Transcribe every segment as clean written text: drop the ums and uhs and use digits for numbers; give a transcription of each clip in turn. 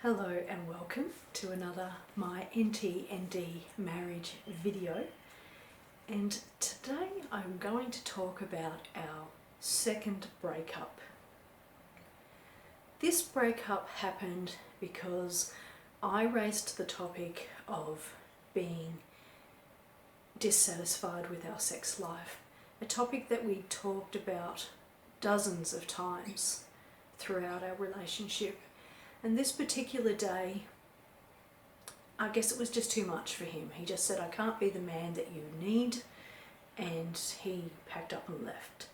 Hello and welcome to another My NT&D marriage video, and today I'm going to talk about our second breakup. This breakup happened because I raised the topic of being dissatisfied with our sex life, a topic that we talked about dozens of times throughout our relationship. And this particular day, I guess it was just too much for him. He just said, I can't be the man that you need, and he packed up and left.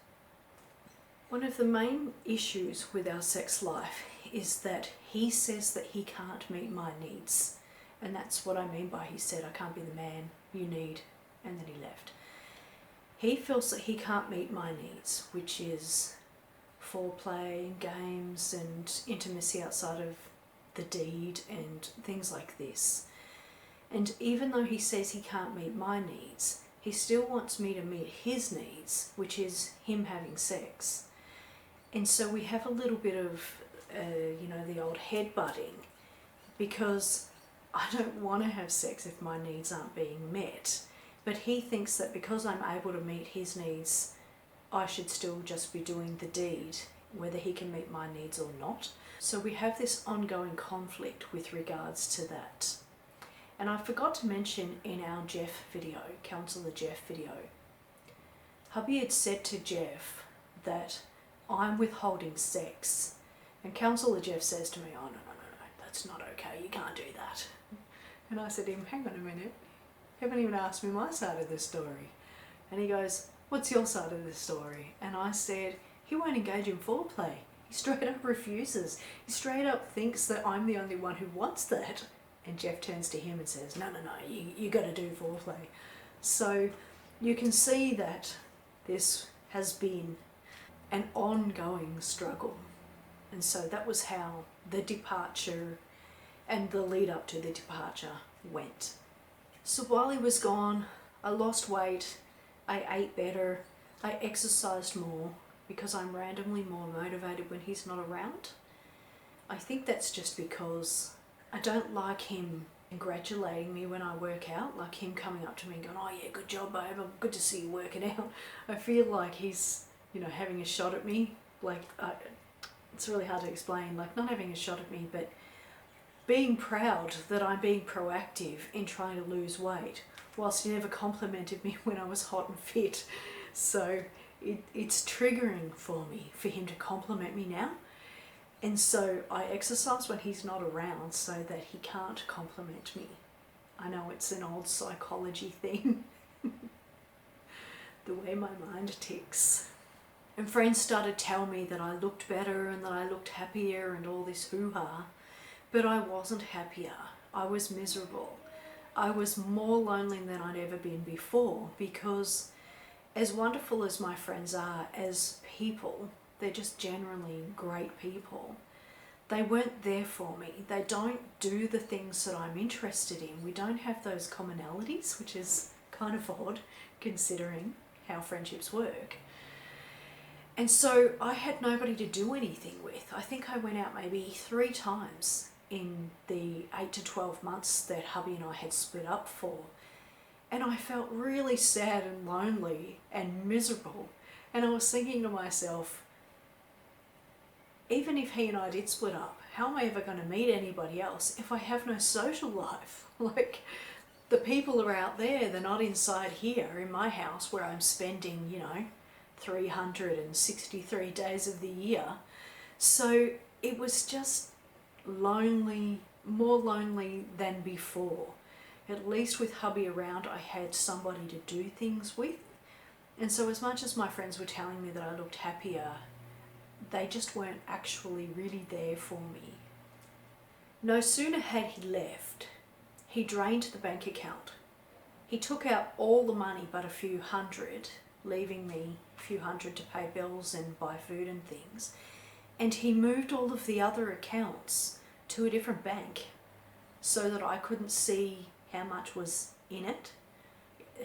One of the main issues with our sex life is that he says that he can't meet my needs. And that's what I mean by he said, I can't be the man you need, and then he left. He feels that he can't meet my needs, which is foreplay, games and intimacy outside of the deed and things like this. And even though he says he can't meet my needs, he still wants me to meet his needs, which is him having sex. And so we have a little bit of, the old headbutting, because I don't want to have sex if my needs aren't being met. But he thinks that because I'm able to meet his needs, I should still just be doing the deed, whether he can meet my needs or not. So we have this ongoing conflict with regards to that. And I forgot to mention in our Jeff video, Counsellor Jeff video, hubby had said to Jeff that I'm withholding sex. And Counsellor Jeff says to me, oh no, that's not okay, you can't do that. And I said to him, hang on a minute, you haven't even asked me my side of the story. And he goes, what's your side of the story? And I said, he won't engage in foreplay. He straight up refuses. He straight up thinks that I'm the only one who wants that. And Jeff turns to him and says, no, you got to do foreplay. So you can see that this has been an ongoing struggle. And so that was how the departure and the lead up to the departure went. So while he was gone, I lost weight, I ate better, I exercised more because I'm randomly more motivated when he's not around. I think that's just because I don't like him congratulating me when I work out, like him coming up to me and going, oh yeah, good job babe, good to see you working out. I feel like he's, having a shot at me. It's really hard to explain, like not having a shot at me, but being proud that I'm being proactive in trying to lose weight, whilst he never complimented me when I was hot and fit. So it's triggering for me for him to compliment me now. And so I exercise when he's not around so that he can't compliment me. I know it's an old psychology thing, the way my mind ticks. And friends started telling me that I looked better and that I looked happier and all this hoo-ha, but I wasn't happier. I was miserable. I was more lonely than I'd ever been before, because as wonderful as my friends are as people, they're just generally great people. They weren't there for me. They don't do the things that I'm interested in. We don't have those commonalities, which is kind of odd considering how friendships work. And so I had nobody to do anything with. I think I went out maybe 3 times in the 8 to 12 months that hubby and I had split up for. And I felt really sad and lonely and miserable. And I was thinking to myself, even if he and I did split up, how am I ever going to meet anybody else if I have no social life? Like, the people are out there, they're not inside here in my house where I'm spending, 363 days of the year. So it was just lonely, more lonely than before. At least with hubby around, I had somebody to do things with. And so as much as my friends were telling me that I looked happier, they just weren't actually really there for me. No sooner had he left, he drained the bank account. He took out all the money but a few hundred, leaving me a few hundred to pay bills and buy food and things. And he moved all of the other accounts to a different bank so that I couldn't see how much was in it,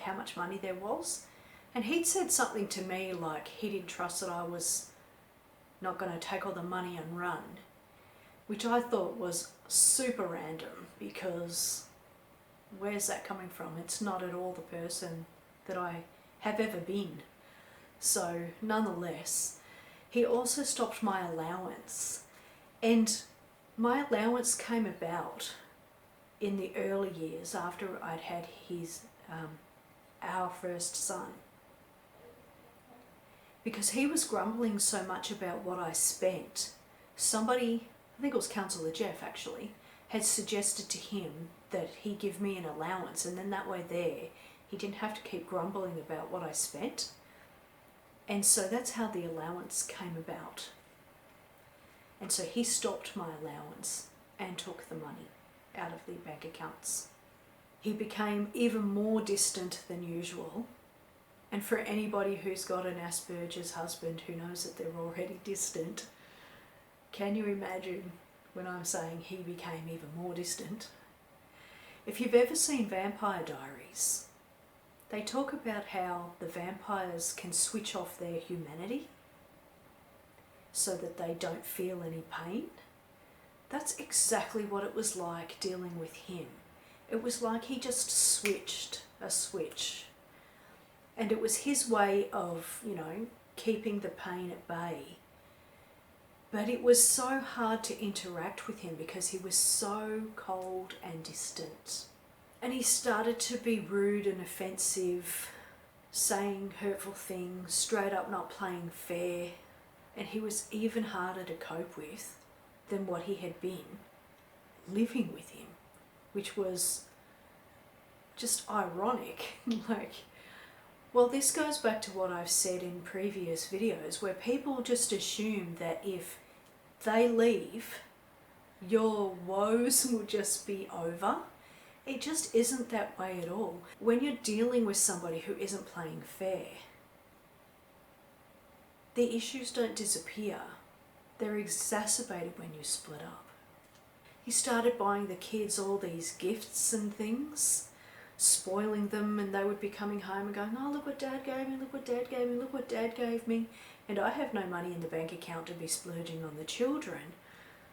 how much money there was. And he'd said something to me like he didn't trust that I was not going to take all the money and run. which I thought was super random because where's that coming from? It's not at all the person that I have ever been. So nonetheless, he also stopped my allowance, and my allowance came about in the early years after I'd had our first son, because he was grumbling so much about what I spent. Somebody, I think it was Councillor Jeff actually, had suggested to him that he give me an allowance, and then that way there he didn't have to keep grumbling about what I spent. And so that's how the allowance came about. And so he stopped my allowance and took the money out of the bank accounts. He became even more distant than usual. And for anybody who's got an Asperger's husband who knows that they're already distant, can you imagine when I'm saying he became even more distant? If you've ever seen Vampire Diaries, they talk about how the vampires can switch off their humanity so that they don't feel any pain. That's exactly what it was like dealing with him. It was like he just switched a switch. And it was his way of, keeping the pain at bay. But it was so hard to interact with him because he was so cold and distant. And he started to be rude and offensive, saying hurtful things, straight up not playing fair. And he was even harder to cope with than what he had been living with him, which was just ironic. Well, this goes back to what I've said in previous videos, where people just assume that if they leave, your woes will just be over. It just isn't that way at all. When you're dealing with somebody who isn't playing fair, the issues don't disappear. They're exacerbated when you split up. He started buying the kids all these gifts and things, spoiling them, and they would be coming home and going, oh, look what Dad gave me, look what Dad gave me, look what Dad gave me. And I have no money in the bank account to be splurging on the children.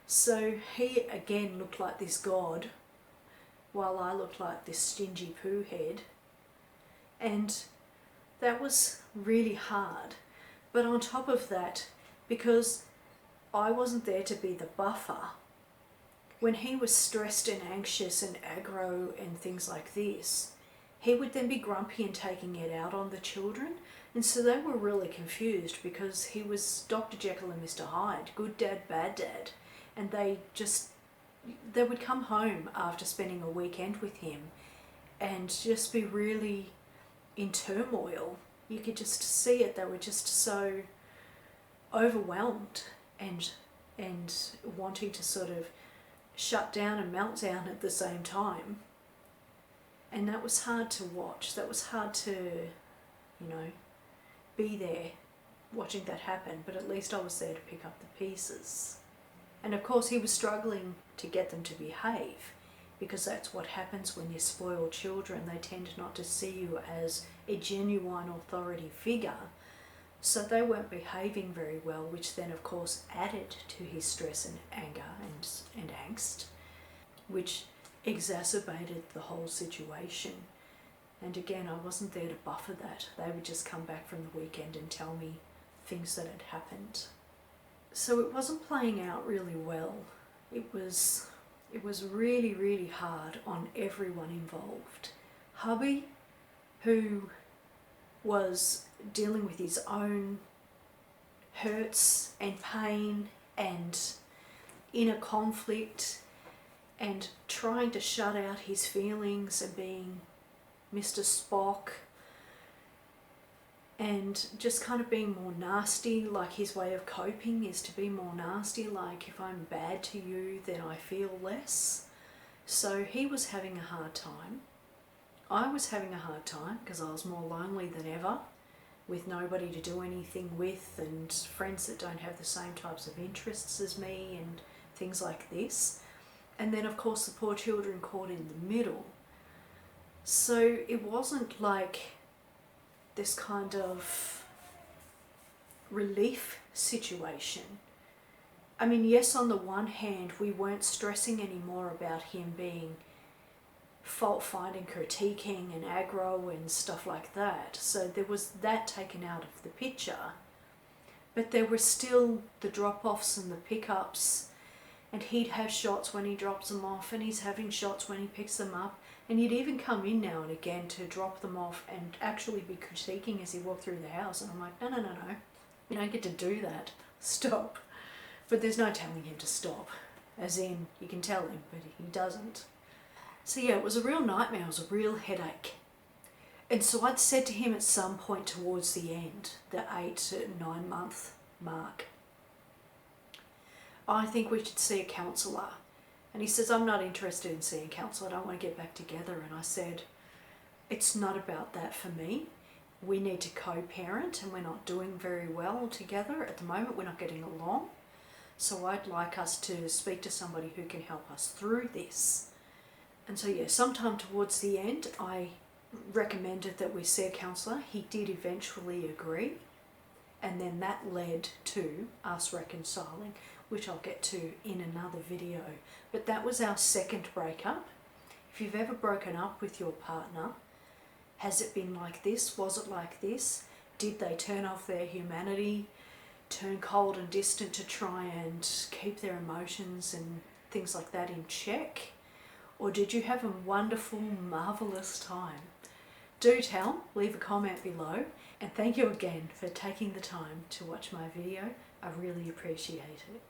So he again looked like this god, while I looked like this stingy poo head. And that was really hard. But on top of that, because I wasn't there to be the buffer, when he was stressed and anxious and aggro and things like this, he would then be grumpy and taking it out on the children. And so they were really confused because he was Dr. Jekyll and Mr. Hyde, good dad, bad dad. And they would come home after spending a weekend with him and just be really in turmoil. You could just see it. They were just so overwhelmed and wanting to sort of shut down and melt down at the same time. And that was hard to watch. That was hard to, be there watching that happen. But at least I was there to pick up the pieces. And of course he was struggling to get them to behave, because that's what happens when you spoil children. They tend not to see you as a genuine authority figure. So they weren't behaving very well, which then of course added to his stress and anger and angst, which exacerbated the whole situation. And again, I wasn't there to buffer that. They would just come back from the weekend and tell me things that had happened. So it wasn't playing out really well. It was really, really hard on everyone involved. Hubby, who was dealing with his own hurts and pain and inner conflict and trying to shut out his feelings and being Mr. Spock and just kind of being more nasty. Like his way of coping is to be more nasty, like if I'm bad to you then I feel less. So he was having a hard time. I was having a hard time because I was more lonely than ever, with nobody to do anything with and friends that don't have the same types of interests as me and things like this. And then of course the poor children caught in the middle. So it wasn't like this kind of relief situation. I mean, yes, on the one hand, we weren't stressing anymore about him being fault-finding, critiquing and aggro and stuff like that. So there was that taken out of the picture. But there were still the drop-offs and the pickups, and he'd have shots when he drops them off, and he's having shots when he picks them up, and he'd even come in now and again to drop them off and actually be critiquing as he walked through the house. And I'm like, no, you don't get to do that. Stop. But there's no telling him to stop. As in, you can tell him, but he doesn't. So yeah, it was a real nightmare. It was a real headache. And so I'd said to him at some point towards the end, the 8 to 9 month mark, I think we should see a counsellor. And he says, I'm not interested in seeing a counsellor. I don't want to get back together. And I said, it's not about that for me. We need to co-parent, and we're not doing very well together at the moment. We're not getting along. So I'd like us to speak to somebody who can help us through this. And so yeah, sometime towards the end, I recommended that we see a counsellor. He did eventually agree. And then that led to us reconciling, which I'll get to in another video. But that was our second breakup. If you've ever broken up with your partner, has it been like this? Was it like this? Did they turn off their humanity, turn cold and distant to try and keep their emotions and things like that in check? Or did you have a wonderful, marvellous time? Do tell, leave a comment below, and thank you again for taking the time to watch my video. I really appreciate it.